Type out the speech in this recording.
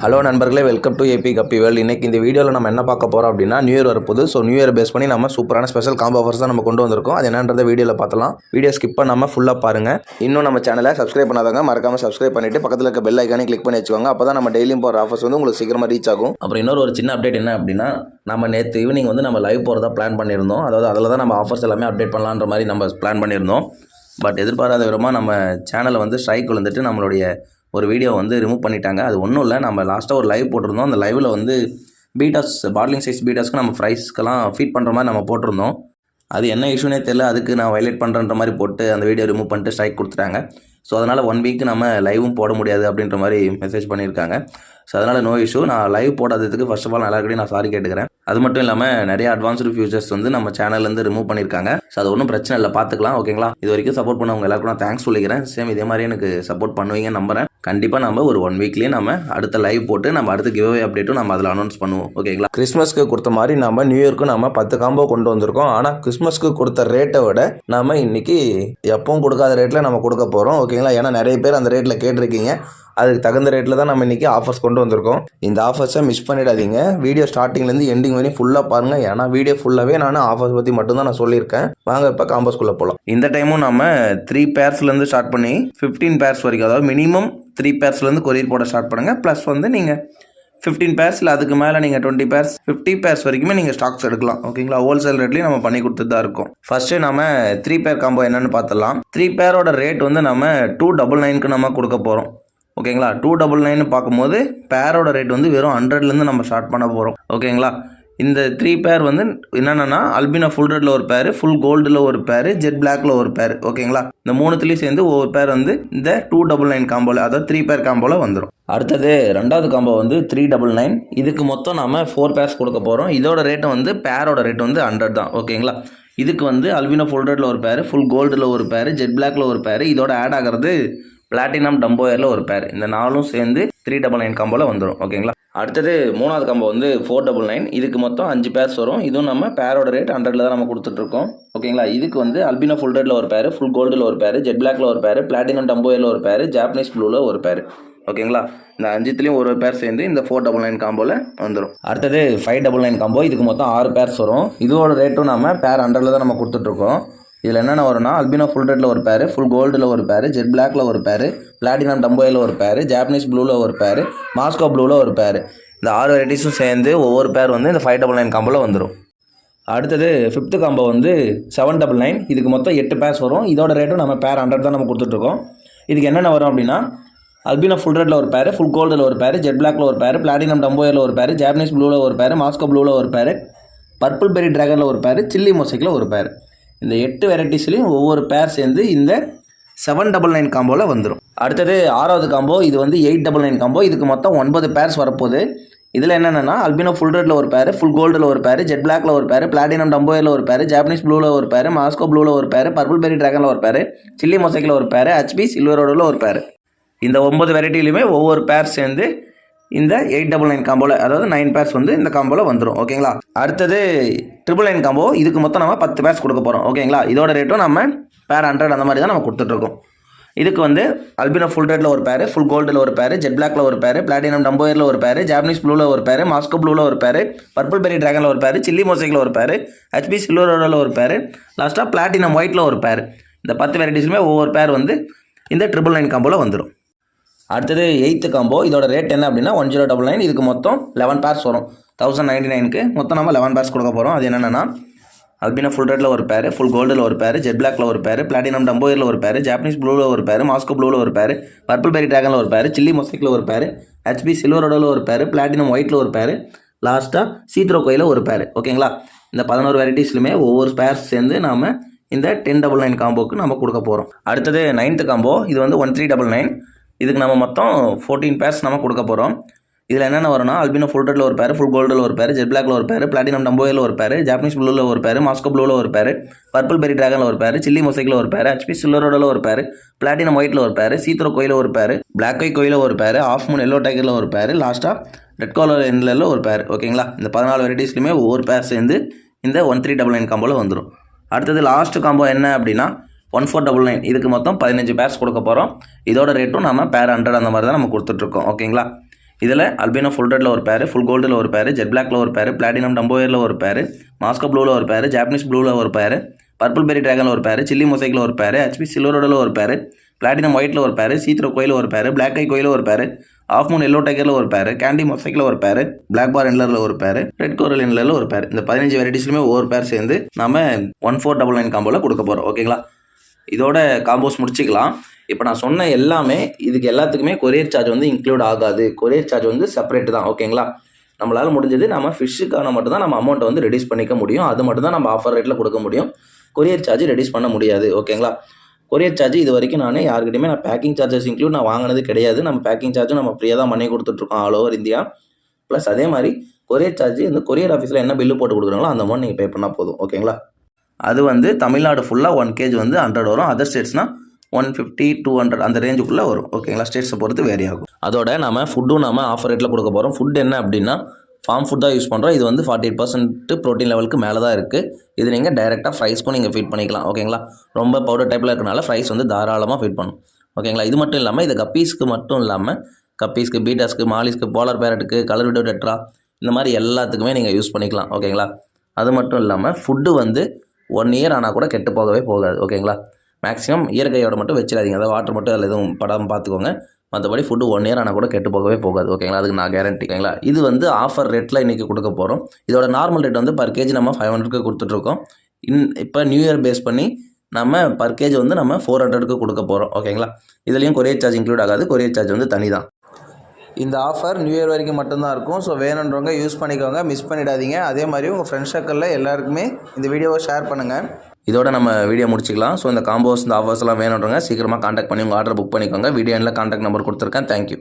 Hello நண்பர்களே, welcome to AB கப்பி world. இன்றைக்கி இந்த வீடியோவில் நம்ம என்ன பார்க்க போகிறோம் அப்படின்னா, நியூ இயர் வரப்போகுது. ஸோ நியூ இயர் பேஸ் பண்ணி நம்ம சூப்பரான ஸ்பெஷல் காம்போ ஆஃபர்ஸ் தான் நம்ம கொண்டு வந்திருக்கோம். அது என்னன்றதை வீடியோவில் பார்த்தலாம். வீடியோ ஸ்கிப் பண்ணாமல் ஃபுல்லாக பாருங்கள். இன்னும் நம்ம சேனலை சப்ஸ்கிரைப் பண்ணாதவங்க மறக்காமல் சப்ஸ்கிரைப் பண்ணிவிட்டு பக்கத்தில் இருக்க பெல் ஐக்கானே கிளிக் பண்ணி வச்சுக்கோங்க. அப்போ தான் நம்ம டெய்லியும் போகிற ஆஃபர்ஸ் வந்து உங்களுக்கு சீக்கிரமாக ரீச் ஆகும். அப்புறம் இன்னொரு சின்ன அப்டேட் என்ன அப்படின்னா, நம்ம நேற்று ஈவினிங் வந்து நம்ம லைவ் போகிறதா பிளான் பண்ணியிருந்தோம். அதாவது அதில் தான் நம்ம ஆஃபர்ஸ் எல்லாமே அப்டேட் பண்ணலான்ற மாதிரி நம்ம பிளான் பண்ணியிருந்தோம். பட் எதிர்பாராத விதமாக நம்ம சேனலில் வந்து ஸ்ட்ரைக் விழுந்துட்டு நம்மளுடைய ஒரு வீடியோ வந்து ரிமூவ் பண்ணிட்டாங்க. அது ஒன்றும் இல்லை, நம்ம லாஸ்ட்டாக ஒரு லைவ் போட்டிருந்தோம். அந்த லைவில் வந்து பீட்டாஸ் பாட்லிங் சைஸ் பீட்டாஸ்க்கு நம்ம ஃப்ரைஸ்க்கெல்லாம் ஃபீட் பண்ணுற மாதிரி நம்ம போட்டிருந்தோம். அது என்ன இஷ்யூனே தெரியல, அதுக்கு நான் வயலேட் பண்ணுறன்ற மாதிரி போட்டு அந்த வீடியோ ரிமூவ் பண்ணிட்டு ஸ்ட்ரைக் கொடுத்துட்டாங்க. ஸோ அதனால் 1 வீக் நம்ம லைவும் போட முடியாது அப்படின்ற மாதிரி மெசேஜ் பண்ணியிருக்காங்க. ஸோ அதனால் நோ இஷ்யூ. நான் லைவ் போடாததுக்கு ஃபர்ஸ்ட் ஆஃப் ஆல் எல்லாருக்கிட்டையும் நான் சாரி கேட்டுக்கிறேன். அது மட்டும் இல்லாமல் நிறைய அட்வான்ஸ்டு ஃபியூச்சர்ஸ் வந்து நம்ம சேனல்லேருந்து ரிமூவ் பண்ணியிருக்காங்க. ஸோ அது ஒன்றும் பிரச்சனை இல்லை, பார்த்துக்கலாம். ஓகேங்களா? இது வரைக்கும் சப்போர்ட் பண்ணவங்க எல்லாருக்கும் நான் தேங்க்ஸ் சொல்லிக்கிறேன். சேம் இதே மாதிரி எனக்கு சப்போர்ட் பண்ணுவீங்கன்னு நம்புறேன். கண்டிப்பாக நம்ம ஒரு 1 வீக்லேயே நம்ம அடுத்த லைவ் போட்டு நம்ம அடுத்த கிவ் அவே அப்டேட்டும் நம்ம அதில் அனௌன்ஸ் பண்ணுவோம். ஓகேங்களா? கிறிஸ்மஸ்க்கு கொடுத்த மாதிரி நம்ம நியூ இயர்க்கு நம்ம 10 காம்போ கொண்டு வந்திருக்கோம். ஆனால் கிறிஸ்மஸ்க்கு கொடுத்த ரேட்டை விட நம்ம இன்னைக்கு எப்பவும் கொடுக்காத ரேட்டில் நம்ம கொடுக்க போகிறோம். ஓகேங்களா? ஏன்னா நிறைய பேர் அந்த ரேட்டில் கேட்டிருக்கீங்க. அதுக்கு தகுந்த ரேட்டில் தான் நம்ம இன்றைக்கி ஆஃபர்ஸ் கொண்டு வந்திருக்கோம். இந்த ஆஃபர்ஸை மிஸ் பண்ணிடாதீங்க. வீடியோ ஸ்டார்டிங்லேருந்து எண்டிங் வரையும் ஃபுல்லாக பாருங்கள். ஏன்னா வீடியோ ஃபுல்லாகவே நான் ஆஃபர்ஸ் பற்றி மட்டும்தான் நான் சொல்லியிருக்கேன். வாங்க இப்போ காம்பஸ்குள்ளே போகலாம். இந்த டைமும் நம்ம 3 பேர்ஸ்லேருந்து ஸ்டார்ட் பண்ணி 15 பேர்ஸ் வரைக்கும், அதாவது மினிமம் 3 பேர்ஸ்லேருந்து கொரியர் போட ஸ்டார்ட் பண்ணுங்கள். ப்ளஸ் வந்து நீங்கள் 15 பேர்ஸில் அதுக்கு மேலே நீங்கள் 20 பேர்ஸ் 50 பேர்ஸ் வரைக்குமே நீங்கள் ஸ்டாக்ஸ் எடுக்கலாம். ஓகேங்களா? ஹோல்சேல் ரேட்லேயும் நம்ம பண்ணி கொடுத்துட்டு தான் இருக்கோம். ஃபஸ்ட்டு நம்ம 3 பேர் காம்போ என்னென்னு பார்த்துடலாம். 3 பேரோட ரேட் வந்து நம்ம 299க்கு நம்ம கொடுக்க போகிறோம். ஓகேங்களா? 299 பார்க்கும்போது பேரோட ரேட் வந்து வெறும் 100லேருந்து நம்ம ஸ்டார்ட் பண்ண போகிறோம். ஓகேங்களா? இந்த 3 பேர் வந்து என்னென்னா, அல்பினா ஃபுல் ரெட்டில் ஒரு பேர், ஃபுல் கோல்டில் ஒரு பேர், ஜெட் பிளாக்ல ஒரு பேர். ஓகேங்களா? இந்த 3த்துலேயும் சேர்ந்து ஒவ்வொரு பேர் வந்து இந்த 299 காம்போவில், அதாவது 3 பேர் காம்போவில் வந்துடும். அடுத்தது 2வது காம்போ வந்து 399. இதுக்கு மொத்தம் நம்ம 4 பேர்ஸ் கொடுக்க போகிறோம். இதோட ரேட்டு வந்து பேரோட ரேட் வந்து 100 தான். ஓகேங்களா? இதுக்கு வந்து அல்பினா ஃபுல் ரெட்டில் ஒரு பேர், ஃபுல் கோல்டில் ஒரு பேர், ஜெட் பிளாக்ல ஒரு பேர், இதோட ஆட் ஆகிறது பிளாட்டினம் டம்போயரில் ஒரு பேர். இந்த 4ம் சேர்ந்து 399 காம்போவில் வந்துடும். ஓகேங்களா? அடுத்தது 3வது காம்போ வந்து 499. இதுக்கு மொத்தம் 5 பேர்ஸ் வரும். இதுவும் நம்ம பேரோட ரேட் 100ல் தான் நம்ம கொடுத்துட்ருக்கோம். ஓகேங்களா? இதுக்கு வந்து அல்பினா ஃபுல் ரெட்டில் ஒரு பேர், ஃபுல் கோல்டில் ஒரு பேர், ஜெட் பிளாக்ல ஒரு பேர், பிளாட்டினம் டம்போயரில் ஒரு பேர், ஜாப்பனீஸ் ப்ளூவில் ஒரு பேர். ஓகேங்களா? இந்த 5த்துலேயும் ஒரு பேர் சேர்ந்து இந்த 499 காம்போவில் வந்துடும். அடுத்தது 599 காம்போ. இதுக்கு மொத்தம் 6 பேர்ஸ் வரும். இதோட ரேட்டும் நம்ம பேர் 100ல் தான் நம்ம கொடுத்துட்ருக்கோம். இதில் என்னென்ன வரும்னா, அல்பினா ஃபுல் ரெட்டில் ஒரு பேர், ஃபுல் கோல்டில் ஒரு பேர், ஜெட் பிளாக்ல ஒரு பேர், பிளாட்டினம் டம்போயில் ஒரு பேர், ஜாப்பனீஸ் ப்ளூவில் ஒரு பேர், மாஸ்கோ ப்ளூவில் ஒரு பேர். இந்த 6 வெரைட்டிஸும் சேர்ந்து ஒவ்வொரு பேர் வந்து இந்த 599 காம்போவில் வந்துடும். அடுத்தது 5th காம்போ வந்து 799. இதுக்கு மொத்தம் 8 பேர்ஸ் வரும். இதோட ரேட்டும் நம்ம பேர் 100 தான் நம்ம கொடுத்துட்ருக்கோம். இதுக்கு என்னென்ன வரும் அப்படின்னா, அல்பினா ஃபுல் ரெட்டில் ஒரு பேர், ஃபுல் கோல்டில் ஒரு பேர், ஜெட் பிளாக்ல ஒரு பேர், பிளாட்டினம் டம்போயில் ஒரு பேர், ஜாப்பனீஸ் ப்ளூவில் ஒரு பேர், மாஸ்கோ ப்ளூவில் ஒரு பேர், பர்பிள் பெரி டிராகனில் ஒரு பேர், சில்லி மொசைக்கில் ஒரு பேர். இந்த 8 வெரைட்டிஸ்லையும் ஒவ்வொரு பேர் சேர்ந்து இந்த 799 காம்போவில் வந்துடும். அடுத்தது 6வது காம்போ. இது வந்து 899 காம்போ. இதுக்கு மொத்தம் 9 பேர்ஸ் வரப்போகுது. இதில் என்னென்னா, அல்பினோ ஃபுல் ரெட்டில் ஒரு பேர், ஃபுல் கோல்டில் ஒரு பேர், ஜெட் பிளாக்ல ஒரு பேர், பிளாட்டினம் டம்போயில் ஒரு பேர், ஜாப்பனீஸ் ப்ளூவில் ஒரு பேர், மாஸ்கோ ப்ளூவில் ஒரு பேர், பர்பிள் பெரி டிராகனில் ஒரு பேர், சில்லி மொசைக்கில் ஒரு பேர், ஹெச்பி சில்வரோடில் ஒரு பேர். இந்த 9 வெரைட்டிலையுமே ஒவ்வொரு பேர் சேர்ந்து இந்த 899 காம்போவில், அதாவது 9 பேர்ஸ் வந்து இந்த காம்போவில் வந்துடும். ஓகேங்களா? அடுத்தது 999 காம்போ. இதுக்கு மொத்தம் நம்ம 10 பேர்ஸ் கொடுக்க போகிறோம். ஓகேங்களா? இதோட ரேட்டும் நம்ம பேர் 100 அந்த மாதிரி தான் நம்ம கொடுத்துட்ருக்கோம். இதுக்கு வந்து அல்பினா ஃபுல் ரெட்டில் ஒரு பேர், ஃபுல் கோல்டில் ஒரு பேர், ஜெட் பிளாக்ல ஒரு பேர், பிளாட்டினம் டம்போயரில் ஒரு பேர், ஜாப்பனீஸ் ப்ளூவில் ஒரு பேர், மாஸ்கோ ப்ளூவில் ஒரு பேர், பர்பிள் பெரி டிராகனில் ஒரு பேர், சில்லி மொசைக்கில் ஒரு பேர், ஹெச்பி சில்வரோடில் ஒரு பேர், லாஸ்ட்டாக பிளாட்டினம் ஒயிட்டில் ஒரு பேர். இந்த 10 வெரைட்டிஸுமே ஒவ்வொரு பேர் வந்து இந்த 999 காம்போவில் வந்துடும். அடுத்தது 8th காம்போ. இதோட ரேட் என்ன அப்படின்னா 1099. இதுக்கு மொத்தம் 11 பேர்ஸ் வரும். 1099க்கு மொத்தம் நம்ம 11 பேர்ஸ் கொடுக்க போகிறோம். அது என்னென்னா, அல்பினா ஃபுல் ரெட்டில் ஒரு பேர், ஃபுல் கோல்டில் ஒரு பேர், ஜெட் பிளாக்ல ஒரு பேர், பிளாட்டினம் டம்போயரில் ஒரு பேர், ஜாப்பனீஸ் ப்ளூவில் ஒரு பேர், மாஸ்கோ ப்ளூவில் ஒரு பேர், பர்பிள் பெரி டிராகனில் ஒரு பேர், சில்லி மொசைக்கில் ஒரு பேர், ஹெச்பி சில்வரோடில் ஒரு பேர், பிளாட்டினம் ஒயிட்டில் ஒரு பேர், லாஸ்ட்டாக சீத்ரோ கோயில் ஒரு பேர். ஓகேங்களா? இந்த 11 வெரைட்டிஸ்லையுமே ஒவ்வொரு பேர்ஸ் சேர்ந்து நாம் இந்த 1099 காம்போக்கு நம்ம கொடுக்க போகிறோம். அடுத்தது 9th காம்போ. இது வந்து 1399. இதுக்கு நம்ம மொத்தம் 14 பேர்ஸ் நம்ம கொடுக்க போகிறோம். இதில் என்னென்ன வரும்னா, அல்பினோ ஃபுல் ரெட்டில் ஒரு பேர், ஃபுல் கோல்டில் ஒரு பேர், ஜெட் பிளாக்ல ஒரு பேர், பிளாட்டினம் டம்போயில் ஒரு பேர், ஜாப்பனீஸ் ப்ளூவில் ஒரு பேர், மாஸ்கோ ப்ளூவில் ஒரு பேர், பர்பிள் பெரி டிராகனில் ஒரு பேர், சில்லி மொசைக்கில் ஒரு பேர், ஹெச்பி சில்வரோடில் ஒரு பேர், பிளாட்டினம் ஒயிட்டில் ஒரு பேர், சீத்ரோ கோயில் ஒரு பேர், பிளாக் ஒய் கோயில் ஒரு பேர், ஆஃப் மூன் எல்லோ டைகரில் ஒரு பேர், லாஸ்ட்டாக ரெட் கலர் எண்ணில் ஒரு பேர். ஓகேங்களா? இந்த 14 வெரைட்டிஸ்லையுமே ஒவ்வொரு பேர் சேர்ந்து இந்த 1399 காம்போவில் வந்துடும். அடுத்தது லாஸ்ட் காம்போ என்ன அப்படின்னா 1499. இதுக்கு மொத்தம் 15 பேர்ஸ் கொடுக்க போகிறோம். இதோட ரேட்டும் நம்ம பேர் 100 அந்த மாதிரி தான் நம்ம கொடுத்துட்ருக்கோம். ஓகேங்களா? இதில் அல்பினோ ஃபுல் ரெட்டில் ஒரு பேர், ஃபுல் கோல்டில் ஒரு பேர், ஜெட் பிளாக்கில் ஒரு பேர், பிளாட்டினம் டம்போயரில் ஒரு பேர், மாஸ்கோ ப்ளூவில் ஒரு பேர், ஜாப்பனீஸ் ப்ளூவில் ஒரு பேர், பர்பிள் பெரி ட்ராகனில் ஒரு பேர், சில்லி மொசைக்கில் ஒரு பேர், ஹெச்பி சில்வரோடில் ஒரு பேர், பிளாட்டினம் ஒயிட்டில் ஒரு பேர், சீத்ரோ கோயில் ஒரு பேர், பிளாக் ஐ கோயில் ஒரு பேர், ஆஃப் மூன் எல்லோ டைகரில் ஒரு பேர், கேண்டி மொசைக்கில் ஒரு பேர், பிளாக் பார் என்லரில் ஒரு பேர், ரெட் கோரல் என்லரில் ஒரு பேர். இந்த 15 வெரைட்டிஸ்லையுமே ஒவ்வொரு பேர் சேர்ந்து நம்ம 1499 காம்போவில் கொடுக்க போகிறோம். ஓகேங்களா, இதோட காம்போஸ் முடிச்சிக்கலாம். இப்போ நான் சொன்ன எல்லாமே இதுக்கு எல்லாத்துக்குமே கொரியர் சார்ஜ் வந்து இன்க்ளூட் ஆகாது. கொரியர் சார்ஜ் வந்து செப்பரேட் தான். ஓகேங்களா, நம்மளால் முடிஞ்சது நம்ம ஃபிஷ்ஷுக்கான மட்டும் தான் நம்ம அமௌண்ட்டை வந்து ரெடியூஸ் பண்ணிக்க முடியும். அது மட்டும் தான் நம்ம ஆஃபர் ரேட்டில் கொடுக்க முடியும். கொரியர் சார்ஜ் ரெடியூஸ் பண்ண முடியாது. ஓகேங்களா, கொரியர் சார்ஜ் இது வரைக்கும் நான் யாருக்கிட்டையுமே நான் பேக்கிங் சார்ஜஸ் இன்க்ளூட் நான் வாங்கினது கிடையாது. நம்ம பேக்கிங் சார்ஜும் நம்ம ஃப்ரீயாக தான் பண்ணி கொடுத்துட்ருக்கோம் ஆல் ஓவர் இந்தியா. ப்ளஸ் அதே மாதிரி கொரியர் சார்ஜ் இந்த கொரியர் ஆஃபீஸில் என்ன பில்லு போட்டு கொடுக்குறாங்களோ அந்த அமௌண்ட் நீங்கள் பே பண்ணால் போதும். ஓகேங்களா, அது வந்து தமிழ்நாடு ஃபுல்லாக 1 kg வந்து 100 வரும். அதர் ஸ்டேட்ஸ்னால் 150, 200 அந்த ரேஞ்சுக்குள்ளே வரும். ஓகேங்களா, ஸ்டேட்ஸை பொறுத்து வேரி ஆகும். அதோட நம்ம ஃபுட்டும் நம்ம ஆஃபர் ரேட்டில் கொடுக்க போகிறோம். ஃபுட் என்ன அப்படின்னா ஃபார்ம் ஃபுட் தான் யூஸ் பண்ணுறோம். இது வந்து 48% ப்ரோட்டீன் லெவலுக்கு மேலே தான் இருக்குது. இது நீங்கள் டைரெக்டாக ஃப்ரைஸ்க்கும் நீங்கள் ஃபீட் பண்ணிக்கலாம். ஓகேங்களா, ரொம்ப பவுடர் டைப்பில் இருக்கனால ஃப்ரைஸ் வந்து தாராளமாக ஃபீட் பண்ணும். ஓகேங்களா, இது மட்டும் இல்லாமல் இது கப்பீஸ்க்கு மட்டும் இல்லாமல் கப்பீஸ்க்கு, பீட்டாஸ்க்கு, மாலிஸ்க்கு, போலார் பேரட்டுக்கு, கலர் விடோ டெட்ரா இந்த மாதிரி எல்லாத்துக்குமே நீங்கள் யூஸ் பண்ணிக்கலாம். ஓகேங்களா, அது மட்டும் இல்லாமல் ஃபுட்டு வந்து 1 year ஆனால் கூட கெட்டு போகவே போகாது. ஓகேங்களா, மேக்ஸிமம் ஈரக்கையோட மட்டும் வச்சிடாதீங்க. அதாவது வாட்டர் மட்டும் அதில் எதுவும் படாமல் பார்த்துக்கோங்க. மற்றபடி ஃபுட்டு 1 year ஆனால் கூட கெட்டு போகவே போகாது. ஓகேங்களா, அதுக்கு நான் கேரண்டி. ஓகேங்களா, இது வந்து ஆஃபர் ரேட்டில் இன்றைக்கி கொடுக்க போகிறோம். இதோட நார்மல் ரேட் வந்து பர் கேஜி நம்ம 500க்கு கொடுத்துட்ருக்கோம். இப்போ நியூ இயர் பேஸ் பண்ணி நம்ம பர் கேஜி வந்து நம்ம 400க்கு கொடுக்க போகிறோம். ஓகேங்களா, இதுலேயும் கொரியர் சார்ஜ் இன்க்ளூட் ஆகாது. கொரியர் சார்ஜ் வந்து தனி தான். இந்த ஆஃபர் நியூ இயர் வரைக்கும் மட்டும்தான் இருக்கும். ஸோ வேணுன்றவங்க யூஸ் பண்ணிக்கோங்க, மிஸ் பண்ணிடாதீங்க. அதே மாதிரி உங்கள் ஃப்ரெண்ட்ஸ் சர்க்கிளில் எல்லாருக்குமே இந்த வீடியோவை ஷேர் பண்ணுங்கள். இதோட நம்ம வீடியோ முடிச்சிக்கலாம். ஸோ இந்த காம்போஸ், இந்த ஆஃபர்ஸ்லாம் வேணுன்றவங்க சீக்கிரமாக காண்டாக்ட் பண்ணி உங்கள் ஆர்டர் புக் பண்ணிக்கோங்க. வீடியோ எண்ணில் காண்டாக்ட் நம்பர் கொடுத்துருக்கேன். தேங்க்யூ.